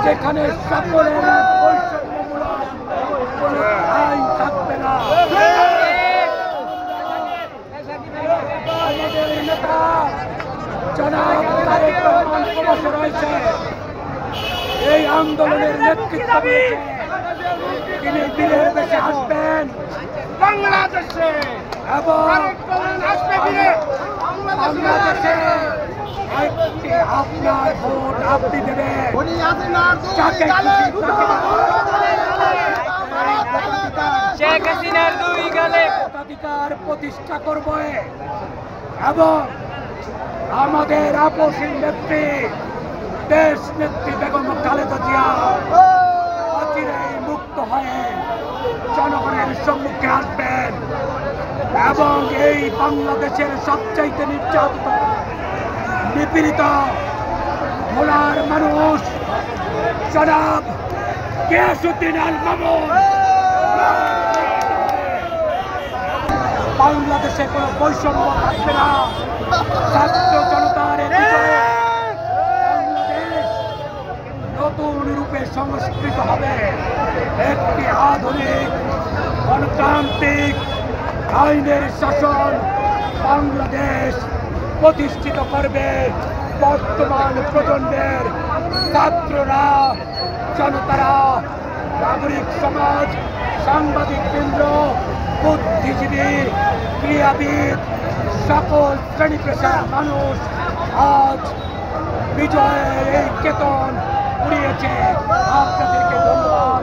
যেখানে সকলের বৈষম্যমূলক কোনো আইন থাকবে না। আমাদের নেতা জনাব তারেক রহমান বসে রয়েছে। এই আন্দোলনের নেতৃত্ব দিয়েছে, তিনি দিনের বেশে আসবেন বাংলাদেশে এবং বাংলাদেশে একটি আপনার ভোট আপনি দেবেন, যাকে শেখ হাসিনার দুই গালে ভোটাধিকার প্রতিষ্ঠা করবে এবং আমাদের আপসীন নেত্রী দেশ নেত্রী বেগম খালেদা জিয়া অচিরেই মুক্ত হয়ে জনগণের সম্মুখে আসবেন এবং এই বাংলাদেশের সবচাইতে নির্যাতিত নিপীড়িত ভোলার মানুষ জনাব গিয়াসউদ্দিন আল মামুন বাংলাদেশে কোনো বৈষম্য থাকবে না। ছাত্র জনতার বিজয়ে বাংলাদেশ নতুন রূপে সংস্কৃত হবে, একটি আধুনিক গণতান্ত্রিক আইনের শাসন বাংলাদেশ প্রতিষ্ঠিত করবে। বর্তমান প্রজন্মের ছাত্ররা, জনতারা, নাগরিক সমাজ, সাংবাদিক কেন্দ্র, বুদ্ধিজীবী, ক্রীড়াবিদ, সকল শ্রেণী পেশার মানুষ আজ বিজয়ের এই কেতন উড়িয়েছে। আপনাদেরকে ধন্যবাদ।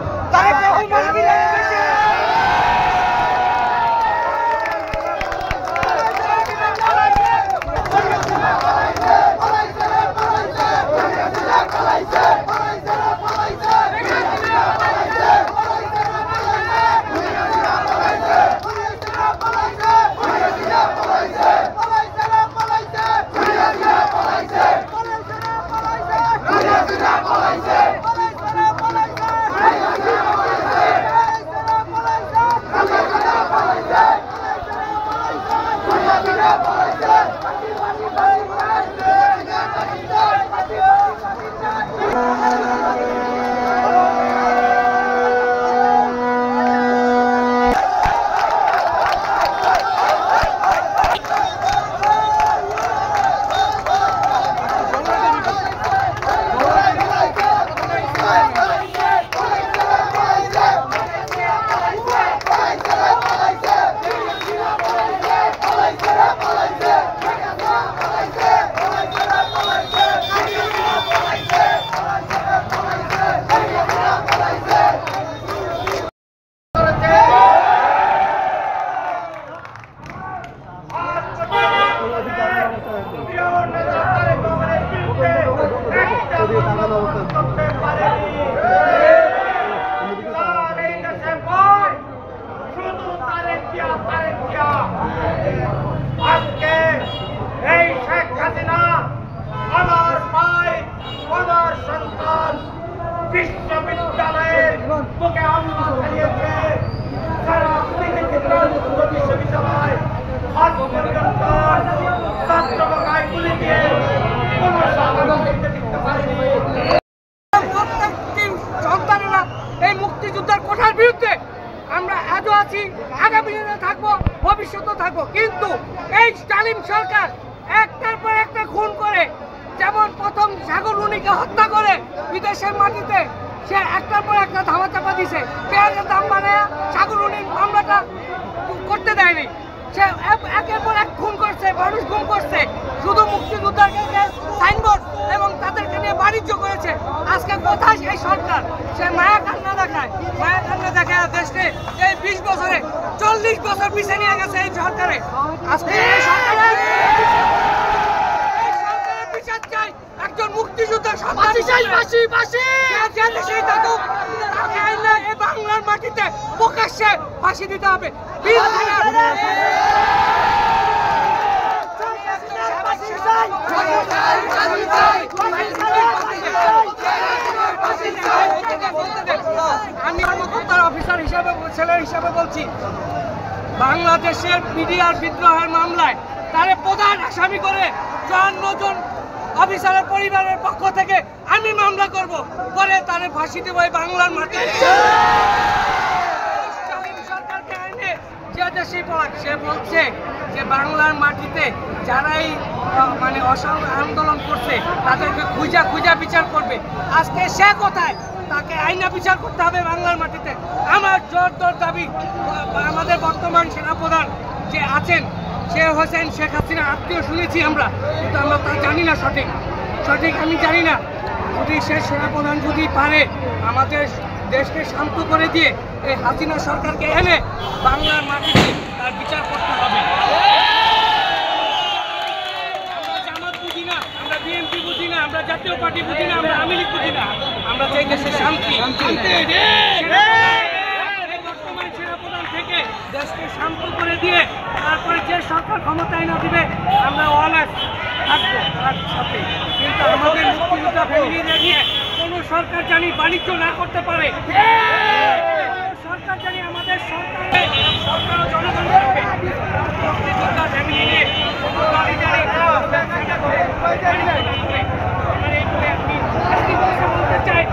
আজকে এই শেখ হাসিনা আমার ভাই, আমার সন্তান বিশ্ববিদ্যালয়ের বুকে হামলা চালিয়েছে। সারা বিশ্ববিদ্যালয় আজ পর্যন্ত ছাত্র বকায় গুলি দিয়ে কোনো সাহায্য দিতে পারেনি। প্রত্যেকটি সন্তানেরা এই মুক্তিযুদ্ধের কোঠার বিরুদ্ধে। আমরা আজও আছি, আগামী দিনে থাকবো, ভবিষ্যতেও থাকবো। কিন্তু এই স্টালিন সরকার একটার পর একটা খুন করে, যেমন প্রথম সাগররুনিকে হত্যা করে বিদেশের মাটিতে সে একটার পর একটা ধামাচাপা দিছে, পেঁয়াজের দাম বাড়ায় সাগররুনির মামলাটা করতে দেয়নি। সে একের পর এক খুন করছে, মানুষ গুম করছে, শুধু মুক্তিযোদ্ধাকে সাইনবোর্ড এবং তাদেরকে নিয়ে বাণিজ্য করেছে। আজকে কোথায় এই সরকার? সে মায়া কান্না দেখায়, মায়া কান্না দেখায় দেশকে এই 20 বছরে 40 বছর পিছিয়ে নিয়ে গেছে এই সরকারে। আজকে এই সরকারের বিচার চাই, একজন মুক্তিযোদ্ধার সন্তান দেশেই থাকুক, তাকে আইলে এই বাংলার মাটিতে প্রকাশ্যে ফাঁসি দিতে হবে। আমি কর্মকর্তার অফিসার হিসাবে, ছেলে হিসাবে বলছি, বাংলাদেশের মিডিয়ার বিদ্রোহের মামলায় তারে প্রধান আসামি করে 54 জন অফিসারের পরিবারের পক্ষ থেকে আমি মামলা করব, পরে তারে ফাঁসি দেব এই বাংলার মাটিতে। সরকারকে এনে যে দেশেই পড়াক, সে বলছে যে বাংলার মাটিতে যারাই মানে আন্দোলন করছে তাদেরকে খুঁজা বিচার করবে। আজকে সে কোথায়? তাকে আইনা বিচার করতে হবে বাংলার মাটিতে। আমার জোর দাবি, আমাদের বর্তমান সেনাপ্রধান যে আছেন সে হোসেন শেখ হাসিনা আত্মীয় শুনেছি আমরা, কিন্তু আমরা তা জানি না সঠিক আমি জানি না। যদি সে সেনাপ্রধান যদি পারে আমাদের দেশকে শান্ত করে দিয়ে এই হাসিনা সরকারকে এনে বাংলার মাটিতে তার বিচার করতে হবে। আমরা জামাত বুঝি না, আমরা বিএনপি বুঝি না, আমরা জাতীয় পার্টি বুঝি না, আমরা আওয়ামী লীগ বুঝি না। আমরা চাই দেশের শান্তি। বর্তমান সেনাপ্রধান থেকে দেশকে শান্ত করে দিয়ে তারপরে যে সরকার ক্ষমতায় না দিবে আমরা অলওয়েজ থাকবো তার সাথে। কিন্তু আমাদের মুক্তিযোদ্ধা ফ্যামিলিদের নিয়ে কোনো সরকার জানি বাণিজ্য না করতে পারে। সরকার জানি আমাদের সরকার জনগণ থাকবে। মুক্তিযোদ্ধা ফ্যামিলি নিয়ে কোনো বাড়ি জানি আমরা এইগুলো আপনি বলতে চাই।